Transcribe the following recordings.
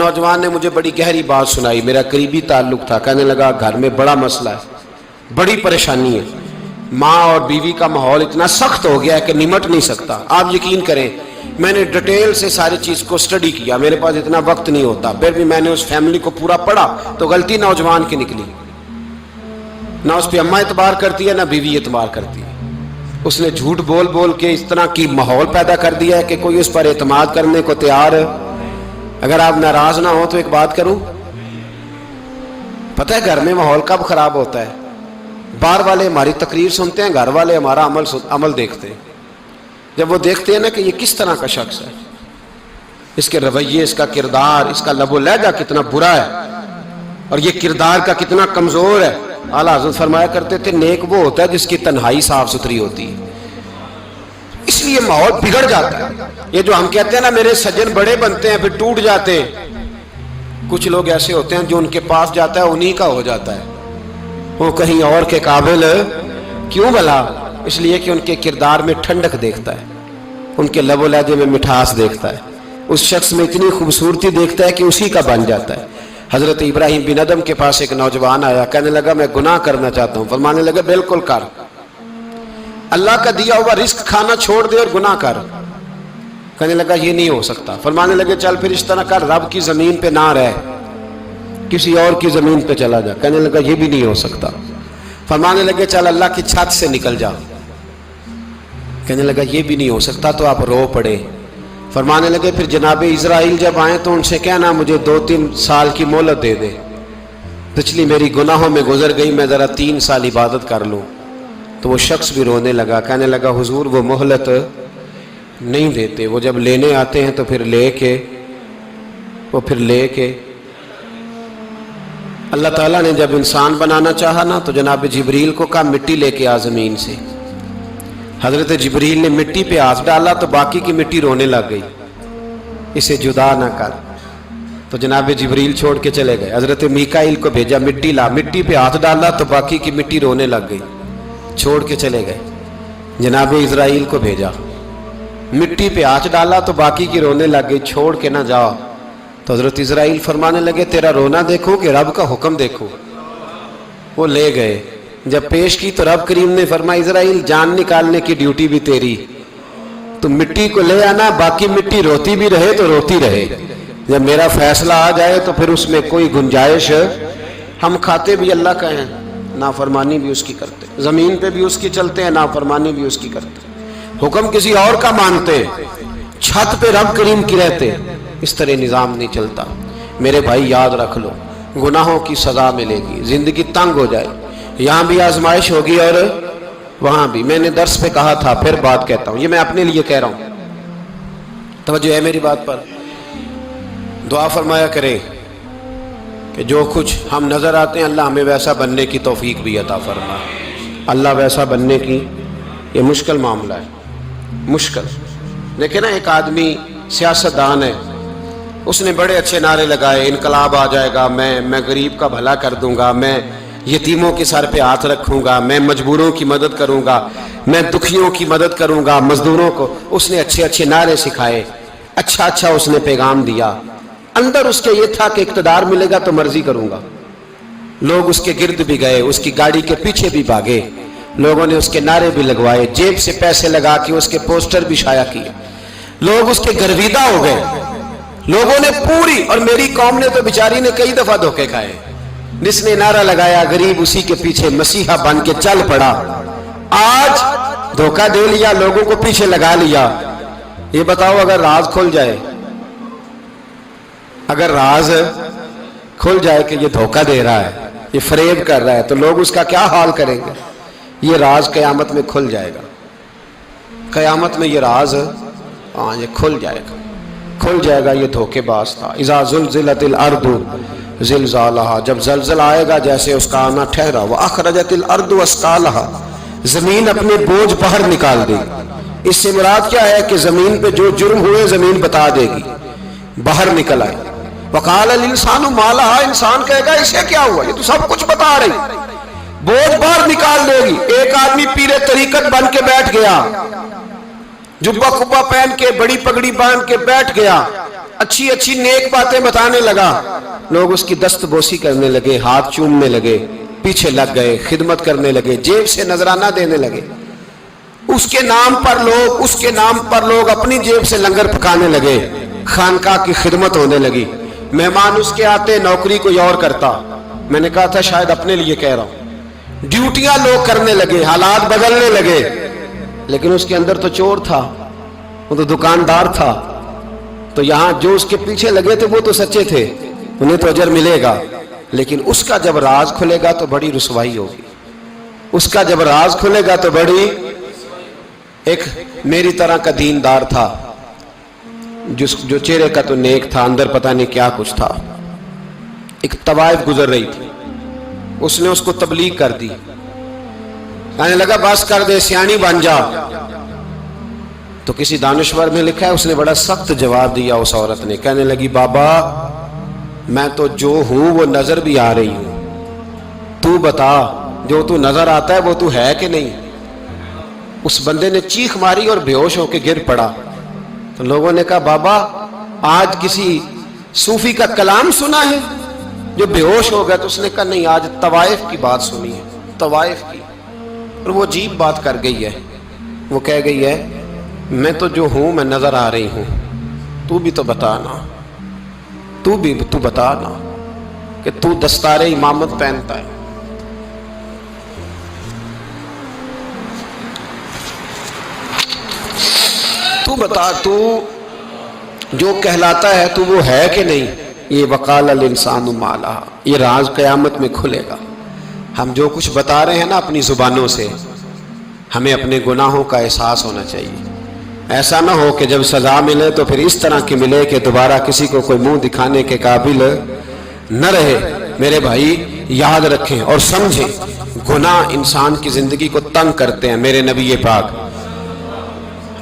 نوجوان نے مجھے بڑی گہری بات سنائی، میرا قریبی تعلق تھا، کہنے لگا گھر میں بڑا مسئلہ ہے، بڑی پریشانی ہے، ماں اور بیوی کا ماحول اتنا سخت ہو گیا ہے کہ نمٹ نہیں سکتا۔ آپ یقین کریں میں نے ڈیٹیل سے ساری چیز کو سٹڈی کیا، میرے پاس اتنا وقت نہیں ہوتا، پھر بھی میں نے اس فیملی کو پورا پڑھا تو غلطی نوجوان کی نکلی، نہ اس پہ اماں اعتبار کرتی ہے نہ بیوی اعتبار کرتی ہے۔ اس نے جھوٹ بول بول کے اس طرح کی ماحول پیدا کر دیا ہے کہ کوئی اس پر اعتماد کرنے کو تیار ہے۔ اگر آپ ناراض نہ ہو تو ایک بات کروں، پتہ ہے گھر میں ماحول کب خراب ہوتا ہے؟ باہر والے ہماری تقریر سنتے ہیں، گھر والے ہمارا عمل دیکھتے ہیں۔ جب وہ دیکھتے ہیں نا کہ یہ کس طرح کا شخص ہے، اس کے رویے، اس کا کردار، اس کا لب و لہجہ کتنا برا ہے اور یہ کردار کا کتنا کمزور ہے۔ اعلیٰ حضرت فرمایا کرتے تھے نیک وہ ہوتا ہے جس کی تنہائی صاف ستھری ہوتی ہے، اس لیے ماحول بگڑ جاتا ہے۔ یہ جو ہم کہتے ہیں نا میرے سجن بڑے بنتے ہیں پھر ٹوٹ جاتے ہیں، کچھ لوگ ایسے ہوتے ہیں جو ان کے پاس جاتا ہے انہی کا ہو جاتا ہے، وہ کہیں اور کے قابل کیوں بھلا؟ اس لیے کہ ان کے کردار میں ٹھنڈک دیکھتا ہے، ان کے لب و لہجے میں مٹھاس دیکھتا ہے، اس شخص میں اتنی خوبصورتی دیکھتا ہے کہ اسی کا بن جاتا ہے۔ حضرت ابراہیم بن ادم کے پاس ایک نوجوان آیا، کہنے لگا میں گناہ کرنا چاہتا ہوں، فرمانے لگا بالکل کر، اللہ کا دیا ہوا رزق کھانا چھوڑ دے اور گناہ کر۔ کہنے لگا یہ نہیں ہو سکتا، فرمانے لگے چل پھر اس طرح کر، رب کی زمین پہ نہ رہ، کسی اور کی زمین پہ چلا جا۔ کہنے لگا یہ بھی نہیں ہو سکتا، فرمانے لگے چل اللہ کی چھت سے نکل جا۔ کہنے لگا یہ بھی نہیں ہو سکتا، تو آپ رو پڑے۔ فرمانے لگے پھر جناب اسرائیل جب آئیں تو ان سے کہنا مجھے 2-3 سال کی مہلت دے دے، پچھلی میری گناہوں میں گزر گئی، میں ذرا 3 سال عبادت کر لوں۔ تو وہ شخص بھی رونے لگا، کہنے لگا حضور وہ مہلت نہیں دیتے، وہ جب لینے آتے ہیں تو پھر لے کے اللہ تعالیٰ نے جب انسان بنانا چاہا نا تو جناب جبریل کو کہا مٹی لے کے آ زمین سے۔ حضرت جبریل نے مٹی پہ ہاتھ ڈالا تو باقی کی مٹی رونے لگ گئی، اسے جدا نہ کر۔ تو جناب جبریل چھوڑ کے چلے گئے، حضرت میکائیل کو بھیجا مٹی لا، مٹی پہ ہاتھ ڈالا تو باقی کی مٹی رونے لگ گئی، چھوڑ کے چلے گئے۔ جناب اسرائیل کو بھیجا، مٹی پہ ہاتھ ڈالا تو باقی کی رونے لگ گئی، چھوڑ کے نہ جاؤ۔ تو حضرت اسرائیل فرمانے لگے تیرا رونا دیکھو کہ رب کا حکم دیکھو۔ وہ لے گئے، جب پیش کی تو رب کریم نے فرمایا اسرائیل جان نکالنے کی ڈیوٹی بھی تیری، تو مٹی کو لے آنا، باقی مٹی روتی بھی رہے تو روتی رہے، جب میرا فیصلہ آ جائے تو پھر اس میں کوئی گنجائش، ہم کھاتے بھی اللہ کا ہیں، نافرمانی بھی اس کی کرتے، زمین پہ بھی اس کی چلتے ہیں، نافرمانی بھی اس کی کرتے، حکم کسی اور کا مانتے، چھت پہ رب کریم کی رہتے، اس طرح نظام نہیں چلتا۔ میرے بھائی یاد رکھ لو گناہوں کی سزا ملے گی، زندگی تنگ ہو جائے، یہاں بھی آزمائش ہوگی اور وہاں بھی۔ میں نے درس پہ کہا تھا، پھر بات کہتا ہوں، یہ میں اپنے لیے کہہ رہا ہوں، توجہ ہے میری بات پر۔ دعا فرمایا کریں کہ جو کچھ ہم نظر آتے ہیں اللہ ہمیں ویسا بننے کی توفیق بھی عطا فرما۔ اللہ ویسا بننے کی یہ مشکل معاملہ ہے، مشکل۔ دیکھیں نا ایک آدمی سیاستدان ہے، اس نے بڑے اچھے نعرے لگائے، انقلاب آ جائے گا، میں غریب کا بھلا کر دوں گا، میں یتیموں کے سر پہ ہاتھ رکھوں گا، میں مجبوروں کی مدد کروں گا، میں دکھیوں کی مدد کروں گا، مزدوروں کو۔ اس نے اچھے اچھے نعرے سکھائے، اچھا اس نے پیغام دیا، اندر اس کے یہ تھا کہ اقتدار ملے گا تو مرضی کروں گا۔ لوگ اس کے گرد بھی گئے، اس کی گاڑی کے پیچھے بھی بھاگے، لوگوں نے اس کے نعرے بھی لگوائے، جیب سے پیسے لگا کے اس کے پوسٹر بھی شائع کیے، لوگ اس کے گرویدہ ہو گئے، لوگوں نے پوری، اور میری قوم نے تو بیچاری نے کئی دفعہ دھوکے کھائے، جس نے نعرہ لگایا غریب اسی کے پیچھے مسیحا بن کے چل پڑا۔ آج دھوکہ دے لیا، لوگوں کو پیچھے لگا لیا۔ یہ بتاؤ اگر راز کھل جائے، اگر راز کھل جائے کہ یہ دھوکہ دے رہا ہے، یہ فریب کر رہا ہے، تو لوگ اس کا کیا حال کریں گے؟ یہ راز قیامت میں کھل جائے گا، قیامت میں یہ راز یہ کھل جائے گا، یہ دھوکے باز تھا۔ اذا زلزلت الارض زلزالہا، جب زلزلہ آئے گا جیسے اس کا آنا ٹھہرا، واخرجت الارض اثقالہا، زمین اپنے بوجھ باہر نکال دے گی۔ اس سے مراد کیا ہے کہ زمین پہ جو جرم ہوئے زمین بتا دے گی، باہر نکل آئے۔ وقال الانسان ما لہا، انسان کہے گا اسے کیا ہوا، یہ تو سب کچھ بتا رہی، بوجھ باہر نکال دے گی۔ ایک آدمی پیر طریقت بن کے بیٹھ گیا، جبہ کبہ پہن کے بڑی پگڑی باندھ کے بیٹھ گیا، اچھی اچھی نیک باتیں بتانے لگا، لوگ اس کی دست بوسی کرنے لگے، ہاتھ چومنے لگے، پیچھے لگ گئے، خدمت کرنے لگے، جیب سے نذرانہ دینے لگے۔ اس کے نام پر لوگ اپنی جیب سے لنگر پکانے لگے، خانقاہ کی خدمت ہونے لگی، مہمان اس کے آتے، نوکری کوئی اور کرتا۔ میں نے کہا تھا شاید اپنے لیے کہہ رہا ہوں، ڈیوٹیاں لوگ کرنے لگے، حالات بدلنے لگے، لیکن اس کے اندر تو چور تھا، وہ تو دکاندار تھا، تو یہاں جو اس کے پیچھے لگے تھے وہ تو سچے تھے، انہیں تو اجر ملے گا، لیکن اس کا جب راز کھلے گا تو بڑی رسوائی ہوگی، اس کا جب راز کھلے گا تو بڑی۔ ایک میری طرح کا دیندار تھا، جو چہرے کا تو نیک تھا، اندر پتہ نہیں کیا کچھ تھا۔ ایک طوائف گزر رہی تھی، اس نے اس کو تبلیغ کر دی، کہنے لگا بس کر دے، سیانی بن جا۔ تو کسی دانشور میں لکھا ہے اس نے بڑا سخت جواب دیا، اس عورت نے کہنے لگی بابا میں تو جو ہوں وہ نظر بھی آ رہی ہوں، تو بتا جو تو نظر آتا ہے وہ تو ہے کہ نہیں؟ اس بندے نے چیخ ماری اور بے ہوش ہو کے گر پڑا۔ تو لوگوں نے کہا بابا آج کسی صوفی کا کلام سنا ہے جو بے ہوش ہو گیا؟ تو اس نے کہا نہیں، آج طوائف کی بات سنی ہے، طوائف کی، اور وہ عجیب بات کر گئی ہے، وہ کہہ گئی ہے میں تو جو ہوں میں نظر آ رہی ہوں، تو بھی تو بتانا، تو بتانا کہ تو دستار امامت پہنتا ہے۔ تو بتا، تو جو کہلاتا ہے تو وہ ہے کہ نہیں؟ یہ وقال الانسان ما لہا، یہ راز قیامت میں کھلے گا۔ ہم جو کچھ بتا رہے ہیں نا اپنی زبانوں سے، ہمیں اپنے گناہوں کا احساس ہونا چاہیے۔ ایسا نہ ہو کہ جب سزا ملے تو پھر اس طرح کی ملے کہ دوبارہ کسی کو کوئی منہ دکھانے کے قابل نہ رہے۔ میرے بھائی یاد رکھیں اور سمجھیں، گناہ انسان کی زندگی کو تنگ کرتے ہیں۔ میرے نبی پاک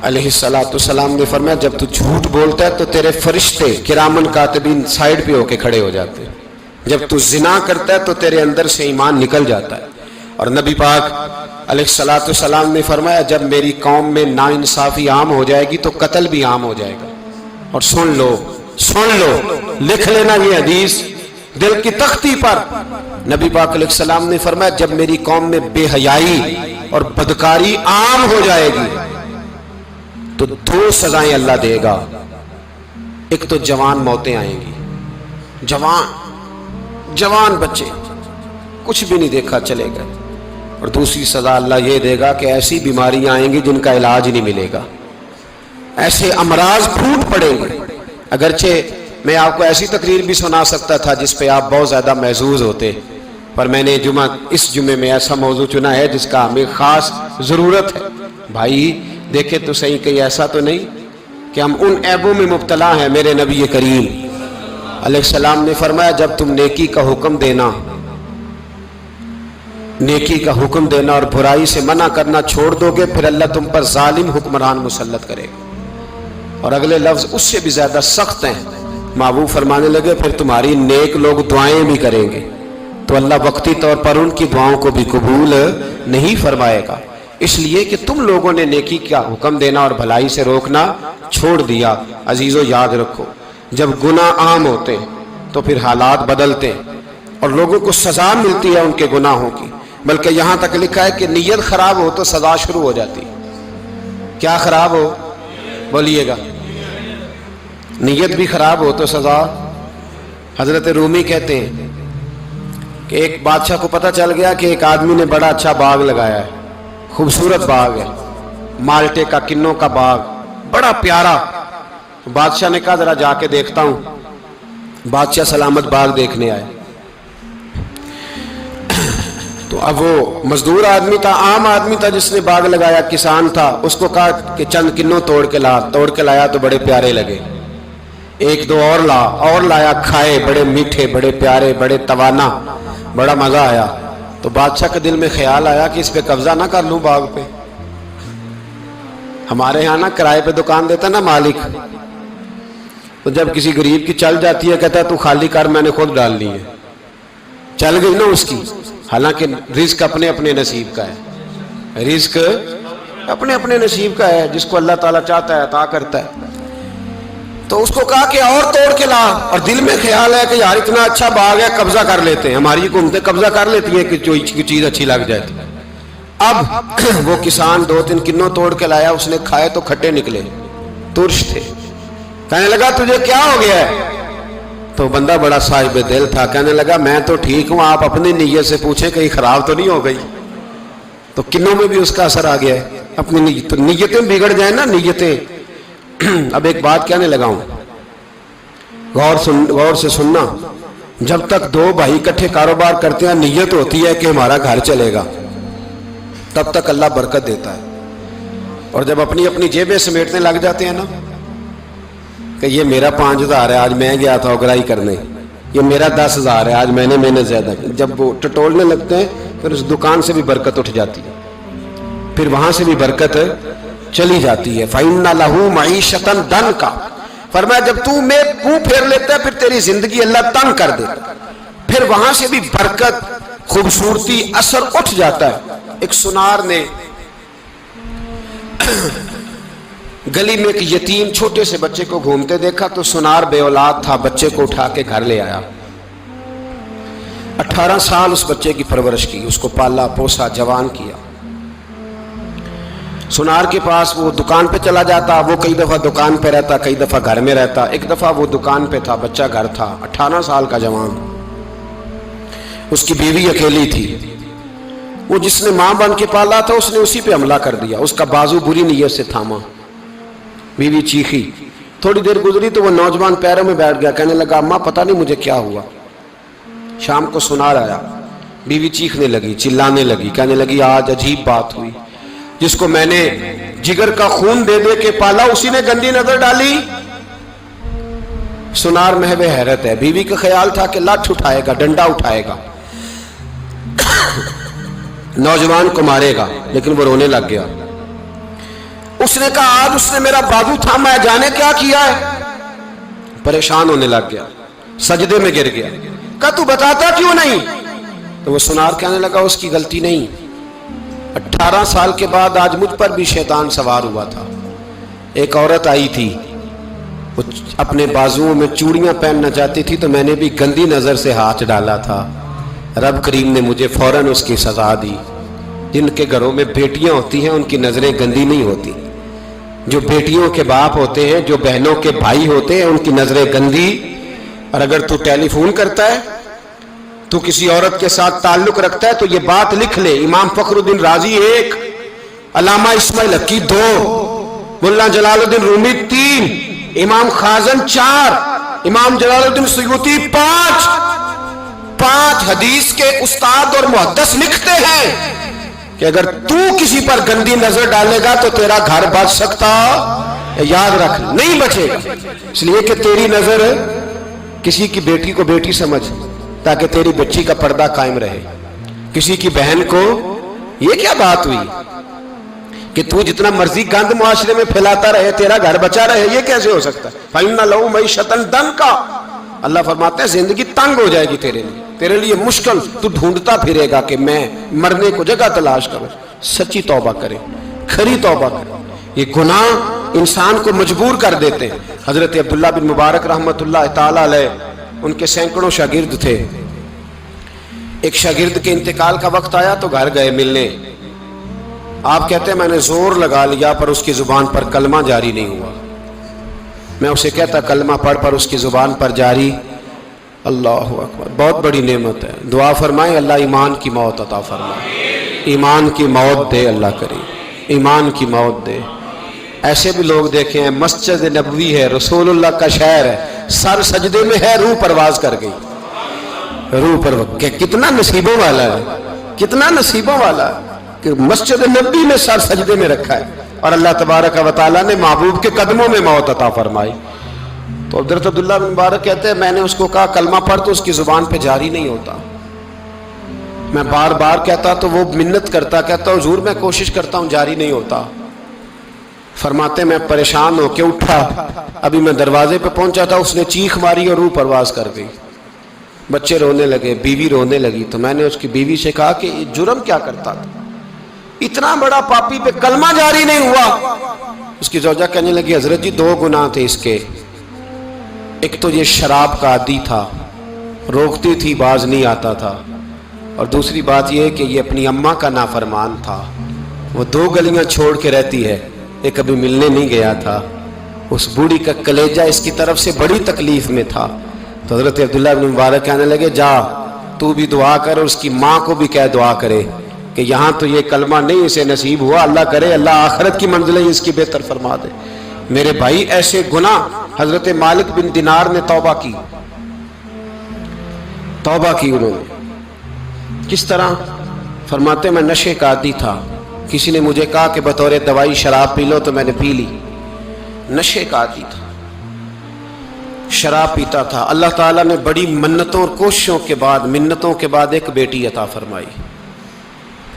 علیہ السلام نے فرمایا جب تو جھوٹ بولتا ہے تو تیرے فرشتے کرامن کاتبین سائیڈ پہ ہو کے کھڑے ہو جاتے ہیں، جب تو زنا کرتا ہے تو تیرے اندر سے ایمان نکل جاتا ہے۔ اور نبی پاک علیہ السلام نے فرمایا جب میری قوم میں ناانصافی عام ہو جائے گی تو قتل بھی عام ہو جائے گا۔ اور سن لو، لکھ لینا یہ حدیث دل کی تختی پر، نبی پاک علیہ السلام نے فرمایا جب میری قوم میں بے حیائی اور بدکاری عام ہو جائے گی تو دو سزائیں اللہ دے گا، ایک تو جوان موتیں آئیں گی، جوان بچے کچھ بھی نہیں دیکھا چلے گئے، اور دوسری سزا اللہ یہ دے گا کہ ایسی بیماریاں آئیں گی جن کا علاج نہیں ملے گا، ایسے امراض پھوٹ پڑیں گے۔ اگرچہ میں آپ کو ایسی تقریر بھی سنا سکتا تھا جس پہ آپ بہت زیادہ محظوظ ہوتے، پر میں نے اس جمعے میں ایسا موضوع چنا ہے جس کا ہمیں خاص ضرورت ہے۔ بھائی دیکھے تو صحیح کہیں ایسا تو نہیں کہ ہم ان عیبوں میں مبتلا ہیں۔ میرے نبی کریم علیہ السلام نے فرمایا جب تم نیکی کا حکم دینا اور برائی سے منع کرنا چھوڑ دو گے پھر اللہ تم پر ظالم حکمران مسلط کرے گا۔ اور اگلے لفظ اس سے بھی زیادہ سخت ہیں، محبوب فرمانے لگے پھر تمہاری نیک لوگ دعائیں بھی کریں گے تو اللہ وقتی طور پر ان کی دعاؤں کو بھی قبول نہیں فرمائے گا، اس لیے کہ تم لوگوں نے نیکی کا حکم دینا اور بھلائی سے روکنا چھوڑ دیا۔ عزیزو یاد رکھو جب گناہ عام ہوتے تو پھر حالات بدلتے اور لوگوں کو سزا ملتی ہے ان کے گناہوں کی، بلکہ یہاں تک لکھا ہے کہ نیت خراب ہو تو سزا شروع ہو جاتی۔ کیا خراب ہو؟ بولیے گا۔ نیت بھی خراب ہو تو سزا۔ حضرت رومی کہتے ہیں کہ ایک بادشاہ کو پتہ چل گیا کہ ایک آدمی نے بڑا اچھا باغ لگایا ہے، خوبصورت باغ ہے، مالٹے کا کنوں کا باغ، بڑا پیارا۔ بادشاہ نے کہا ذرا جا کے دیکھتا ہوں۔ بادشاہ سلامت باغ دیکھنے آئے تو اب وہ مزدور آدمی تھا، عام آدمی تھا جس نے باغ لگایا، کسان تھا، اس کو کہا کہ چند کنوں توڑ کے لایا تو بڑے پیارے لگے، ایک دو اور لایا، کھائے، بڑے میٹھے، بڑے پیارے، بڑے توانا، بڑا مزہ آیا۔ تو بادشاہ کے دل میں خیال آیا کہ اس پہ قبضہ نہ کر لوں باغ پہ۔ ہمارے یہاں نا کرائے پہ دکان دیتا نا مالک، تو جب کسی غریب کی چل جاتی ہے کہتا ہے تو خالی کر، میں نے خود ڈال لی ہے، چل گئی نا اس کی۔ حالانکہ رزق اپنے اپنے نصیب کا ہے، رزق اپنے اپنے نصیب کا ہے، جس کو اللہ تعالیٰ چاہتا ہے عطا کرتا ہے۔ تو اس کو کہا کہ اور توڑ کے لا، اور دل میں خیال ہے کہ یار اتنا اچھا باغ ہے قبضہ کر لیتے ہیں، ہماری حکومتیں قبضہ کر لیتی ہیں کہ جو چیز اچھی لگ جائے تو۔ اب وہ کسان 2-3 کنوں توڑ کے لایا، اس نے کھائے تو کھٹے نکلے، ترش تھے۔ کہنے لگا تجھے کیا ہو گیا ہے؟ تو بندہ بڑا صاحب دل تھا، کہنے لگا میں تو ٹھیک ہوں، آپ اپنی نیت سے پوچھیں کہیں خراب تو نہیں ہو گئی۔ تو کنوں میں بھی اس کا اثر آ گیا ہے، اپنی نیتیں بگڑ جائیں نا، نیتیں۔ اب ایک بات کہنے لگا ہوں، غور سے سننا، جب تک 2 بھائی اکٹھے کاروبار کرتے ہیں نیت ہوتی ہے کہ ہمارا گھر چلے گا، تب تک اللہ برکت دیتا ہے، اور جب اپنی اپنی جیبیں سمیٹنے لگ جاتے ہیں نا کہ یہ میرا 5000 ہے آج میں گیا تھا اگرائی کرنے، یہ میرا 10,000 ہے آج میں نے زیادہ، جب وہ ٹٹولنے لگتے ہیں پھر اس دکان سے بھی برکت اٹھ جاتی ہے، پھر وہاں سے بھی برکت چلی جاتی ہے۔ فَإِنَّ لَهُ مَعِيشَةً ضَنْكَ، فرمایا جب تو میں منہ پھیر لیتا ہے پھر تیری زندگی اللہ تنگ کر دیتا، پھر وہاں سے بھی برکت، خوبصورتی، اثر اٹھ جاتا ہے۔ ایک سنار نے گلی میں ایک یتیم چھوٹے سے بچے کو گھومتے دیکھا، تو سنار بے اولاد تھا، بچے کو اٹھا کے گھر لے آیا، 18 سال اس بچے کی پرورش کی، اس کو پالا پوسا، جوان کیا۔ سنار کے پاس وہ دکان پہ چلا جاتا، وہ کئی دفعہ دکان پہ رہتا، کئی دفعہ گھر میں رہتا۔ ایک دفعہ وہ دکان پہ تھا، بچہ گھر تھا، 18 سال کا جوان، اس کی بیوی اکیلی تھی۔ وہ جس نے ماں بن کے پالا تھا اس نے اسی پہ حملہ کر دیا، اس کا بازو بری نیت سے تھاما، بیوی چیخی۔ تھوڑی دیر گزری تو وہ نوجوان پیروں میں بیٹھ گیا، کہنے لگا اماں پتہ نہیں مجھے کیا ہوا۔ شام کو سنار آیا، بیوی چیخنے لگی، چلانے لگی، کہنے لگی آج عجیب بات ہوئی، جس کو میں نے جگر کا خون دے دے کے پالا اسی نے گندی نظر ڈالی۔ سنار محو حیرت ہے، بیوی کا خیال تھا کہ لاٹھ اٹھائے گا، ڈنڈا اٹھائے گا، نوجوان کو مارے گا، لیکن وہ رونے لگ گیا۔ اس نے کہا آج اس نے میرا بازو تھاما ہے، جانے کیا کیا ہے؟ پریشان ہونے لگ گیا، سجدے میں گر گیا، کہا تو بتاتا کیوں نہیں؟ تو وہ سنار کہنے لگا اس کی غلطی نہیں، 18 سال کے بعد آج مجھ پر بھی شیطان سوار ہوا تھا۔ ایک عورت آئی تھی، وہ اپنے بازوؤں میں چوڑیاں پہننا چاہتی تھی، تو میں نے بھی گندی نظر سے ہاتھ ڈالا تھا، رب کریم نے مجھے فوراً اس کی سزا دی۔ جن کے گھروں میں بیٹیاں ہوتی ہیں ان کی نظریں گندی نہیں ہوتی، جو بیٹیوں کے باپ ہوتے ہیں، جو بہنوں کے بھائی ہوتے ہیں، ان کی نظریں گندی۔ اور اگر تو ٹیلی فون کرتا ہے، تو کسی عورت کے ساتھ تعلق رکھتا ہے، تو یہ بات لکھ لے، امام فخر الدین رازی 1، علامہ اسماعیل حقی 2، ملا جلال الدین رومی 3، امام خازن 4، امام جلال الدین سیوطی 5 حدیث کے استاد اور محدث لکھتے ہیں کہ اگر تو کسی پر گندی نظر ڈالے گا تو تیرا گھر بچ سکتا، یاد رکھ نہیں بچے گا، اس لیے کہ تیری نظر کسی کی بیٹی کو بیٹی سمجھ، تاکہ تیری بچی کا پردہ قائم رہے۔ کسی کی بہن کو، یہ کیا بات ہوئی کہ تو جتنا مرضی گند معاشرے میں پھیلاتا رہے تیرا گھر بچا رہے، یہ کیسے ہو سکتا ہے؟ فَإِنَّ لَهُ مَعِيشَةً ضَنْكَ، اللہ فرماتے ہیں زندگی تنگ ہو جائے گی تیرے لیے مشکل، تو ڈھونڈتا پھرے گا کہ میں مرنے کو جگہ تلاش کروں۔ سچی توبہ کرے، کھری توبہ کرے، یہ گناہ انسان کو مجبور کر دیتے ہیں۔ حضرت عبداللہ بن مبارک رحمۃ اللہ تعالی علیہ، ان کے سینکڑوں شاگرد تھے، ایک شاگرد کے انتقال کا وقت آیا تو گھر گئے ملنے۔ آپ کہتے ہیں میں نے زور لگا لیا پر اس کی زبان پر کلمہ جاری نہیں ہوا۔ میں اسے کہتا کلمہ پڑھ پر اس کی زبان پر جاری، اللہ اکبر، بہت بڑی نعمت ہے۔ دعا فرمائیں اللہ ایمان کی موت عطا فرمائے، ایمان کی موت دے اللہ کریم، ایمان کی موت دے۔ ایسے بھی لوگ دیکھے ہیں، مسجد نبوی ہے، رسول اللہ کا شہر ہے، سر سجدے میں ہے، روح پرواز کر گئی، روح پرواز، کتنا نصیبوں والا ہے، کتنا نصیبوں والا ہے کہ مسجد نبوی میں سر سجدے میں رکھا ہے، اور اللہ تبارک و تعالیٰ نے محبوب کے قدموں میں موت عطا فرمائی۔ تو حضرت عبداللہ بن مبارک کہتے ہیں میں نے اس کو کہا کلمہ پڑھ، تو اس کی زبان پہ جاری نہیں ہوتا۔ میں بار بار کہتا تو وہ منت کرتا، کہتا حضور میں کوشش کرتا ہوں جاری نہیں ہوتا۔ فرماتے میں پریشان ہو کے اٹھا، ابھی میں دروازے پہ پہنچا تھا، اس نے چیخ ماری اور روح پرواز کر گئی۔ بچے رونے لگے، بیوی رونے لگی، تو میں نے اس کی بیوی سے کہا کہ یہ جرم کیا کرتا تھا، اتنا بڑا پاپی پہ کلمہ جاری نہیں ہوا۔ اس کی زوجہ کہنے لگی حضرت جی 2 گناہ تھے اس کے، ایک تو یہ شراب کا عادی تھا، روکتی تھی باز نہیں آتا تھا، اور دوسری بات یہ کہ یہ اپنی اماں کا نافرمان تھا۔ وہ 2 گلیاں چھوڑ کے رہتی ہے، یہ کبھی ملنے نہیں گیا تھا۔ اس بوڑھی کا کلیجہ اس کی طرف سے بڑی تکلیف میں تھا، تو حضرت عبداللہ بن مبارک کہنے لگے جا تو بھی دعا کر اور اس کی ماں کو بھی کہہ دعا کرے کہ یہاں تو یہ کلمہ نہیں اسے نصیب ہوا، اللہ کرے اللہ آخرت کی منزلیں اس کی بہتر فرما دے۔ میرے بھائی ایسے گناہ حضرت مالک بن دینار نے توبہ کی انہوں نے۔ کس طرح؟ فرماتے میں نشے کا عادی تھا، کسی نے مجھے کہا کہ بطور دوائی شراب پی لو تو میں نے پی لی۔ نشے کا عادی تھا، شراب پیتا تھا۔ اللہ تعالیٰ نے بڑی منتوں اور کوششوں کے بعد، منتوں کے بعد ایک بیٹی عطا فرمائی،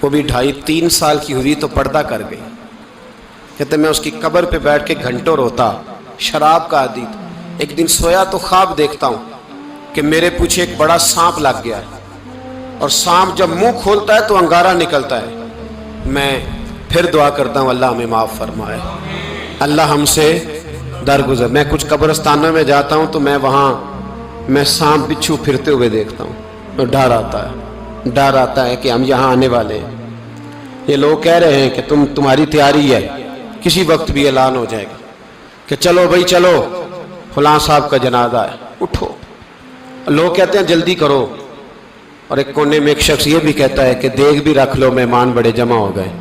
وہ بھی 2.5-3 سال کی ہوئی تو پردہ کر گئی۔ کہتے میں اس کی قبر پہ بیٹھ کے گھنٹوں روتا، شراب کا عادی تھا۔ ایک دن سویا تو خواب دیکھتا ہوں کہ میرے پیچھے ایک بڑا سانپ لگ گیا ہے، اور سانپ جب منہ کھولتا ہے تو انگارہ نکلتا ہے۔ میں پھر دعا کرتا ہوں اللہ ہمیں معاف فرمائے، اللہ ہم سے درگزر۔ میں کچھ قبرستانوں میں جاتا ہوں تو میں سانپ بچھو پھرتے ہوئے دیکھتا ہوں، تو ڈر آتا ہے کہ ہم یہاں آنے والے ہیں۔ یہ لوگ کہہ رہے ہیں کہ تمہاری تیاری ہے، کسی وقت بھی اعلان ہو جائے گا کہ چلو بھائی چلو فلاں صاحب کا جنازہ ہے، اٹھو۔ لوگ کہتے ہیں جلدی کرو، اور ایک کونے میں ایک شخص یہ بھی کہتا ہے کہ دیگ بھی رکھ لو، مہمان بڑے جمع ہو گئے۔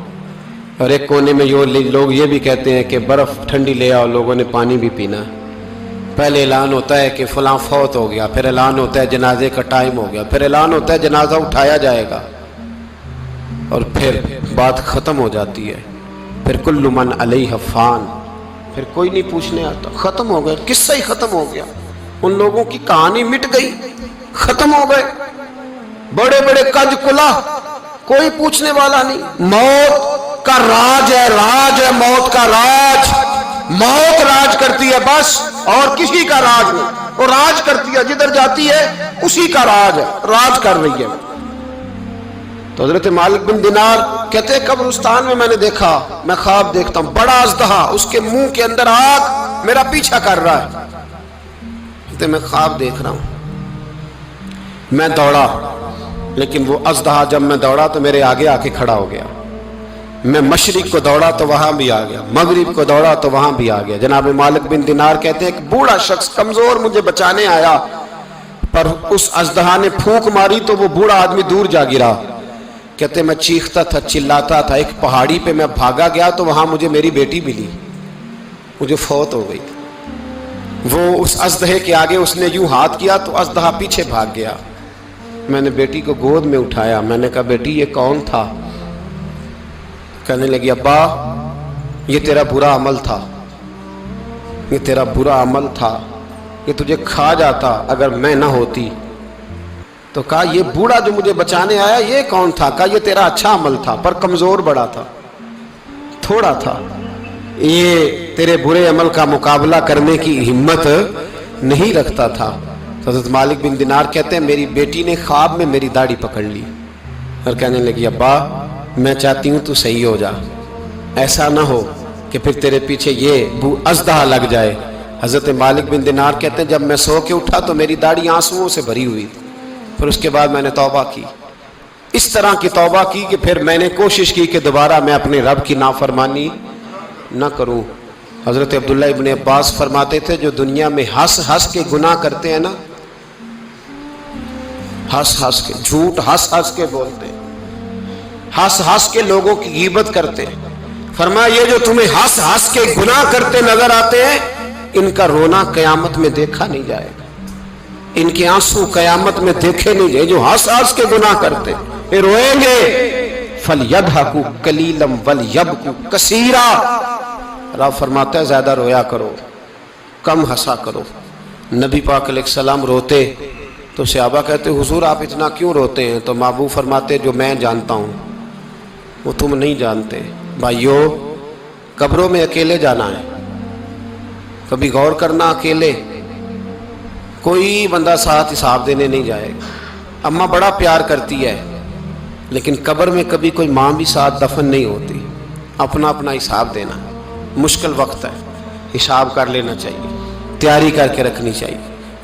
اور ایک کونے میں لوگ یہ بھی کہتے ہیں کہ برف ٹھنڈی لے آؤ، لوگوں نے پانی بھی پینا ہے۔ پہلے اعلان ہوتا ہے کہ فلاں فوت ہو گیا، پھر اعلان ہوتا ہے جنازے کا ٹائم ہو گیا، پھر اعلان ہوتا ہے جنازہ اٹھایا جائے گا، اور پھر بات ختم ہو جاتی ہے۔ پھر کل من علیہ فان، پھر کوئی نہیں پوچھنے آتا، ختم ہو گئے، قصہ ہی ختم ہو گیا۔ ان لوگوں کی کہانی مٹ گئی، ختم ہو گئے، بڑے بڑے کج کلا، کوئی پوچھنے والا نہیں۔ موت کا راج ہے موت کا راج، موت راج کرتی ہے بس، اور کسی کا راج نہیں۔ وہ راج کرتی ہے، جدھر جاتی ہے اسی کا راج ہے، راج کر رہی ہے۔ تو حضرت مالک بن دینار کہتے ہیں قبرستان میں نے دیکھا، میں خواب دیکھتا ہوں بڑا اژدہا، اس کے منہ کے اندر آگ میرا پیچھا کر رہا ہے۔ کہتے میں خواب دیکھ رہا ہوں، میں دوڑا، لیکن وہ اژدہا جب میں دوڑا تو میرے آگے آ کے کھڑا ہو گیا۔ میں مشرق کو دوڑا تو وہاں بھی آ گیا، مغرب کو دوڑا تو وہاں بھی آ گیا۔ جناب مالک بن دینار کہتے ہیں ایک بوڑھا شخص کمزور مجھے بچانے آیا، پر اس اژدہا نے پھونک ماری تو وہ بوڑھا آدمی دور جا گرا۔ کہتے میں چیختا تھا، چلاتا تھا، ایک پہاڑی پہ میں بھاگا گیا تو وہاں مجھے میری بیٹی ملی، مجھے فوت ہو گئی۔ وہ اس اژدہے کے آگے اس نے یوں ہاتھ کیا تو اژدہا پیچھے بھاگ گیا۔ میں نے بیٹی کو گود میں اٹھایا، میں نے کہا بیٹی یہ کون تھا؟ کہنے لگی ابا یہ تیرا برا عمل تھا، یہ تیرا برا عمل تھا، یہ تجھے کھا جاتا اگر میں نہ ہوتی۔ تو کہا یہ بوڑھا جو مجھے بچانے آیا یہ کون تھا؟ کہا یہ تیرا اچھا عمل تھا، پر کمزور بڑا تھا، تھوڑا تھا، یہ تیرے برے عمل کا مقابلہ کرنے کی ہمت نہیں رکھتا تھا۔ حضرت مالک بن دینار کہتے ہیں میری بیٹی نے خواب میں میری داڑھی پکڑ لی اور کہنے لگی ابا میں چاہتی ہوں تو صحیح ہو جا، ایسا نہ ہو کہ پھر تیرے پیچھے یہ اژدہا لگ جائے۔ حضرت مالک بن دینار کہتے ہیں جب میں سو کے اٹھا تو میری داڑھی آنسوؤں سے بھری ہوئی، پھر اس کے بعد میں نے توبہ کی، اس طرح کی توبہ کی کہ پھر میں نے کوشش کی کہ دوبارہ میں اپنے رب کی نافرمانی نہ کروں۔ حضرت عبداللہ ابن عباس فرماتے تھے جو دنیا میں ہنس ہنس کے گناہ کرتے ہیں نا، ہنس ہنس کے جھوٹ ہنس ہنس کے بولتے، ہنس ہنس کے لوگوں کی غیبت کرتے، فرمایا یہ جو تمہیں ہنس ہنس کے گناہ کرتے نظر آتے ہیں ان کا رونا قیامت میں دیکھا نہیں جائے گا، ان کے آنسو قیامت میں دیکھے نہیں جائے۔ جو ہنس ہنس کے گناہ کرتے یہ روئیں گے، فَلْيَضْحَكُوا قَلِيلًا وَلْيَبْكُوا كَثِيرًا، رب فرماتا ہے زیادہ رویا کرو کم ہنسا کرو۔ نبی پاک علیہ السلام روتے تو صحابہ کہتے حضور آپ اتنا کیوں روتے ہیں؟ تو محبوب فرماتے جو میں جانتا ہوں وہ تم نہیں جانتے۔ بھائیو قبروں میں اکیلے جانا ہے، کبھی غور کرنا، اکیلے کوئی بندہ ساتھ حساب دینے نہیں جائے گا۔ اماں بڑا پیار کرتی ہے لیکن قبر میں کبھی کوئی ماں بھی ساتھ دفن نہیں ہوتی، اپنا اپنا حساب دینا، مشکل وقت ہے، حساب کر لینا چاہیے، تیاری کر کے رکھنی چاہیے۔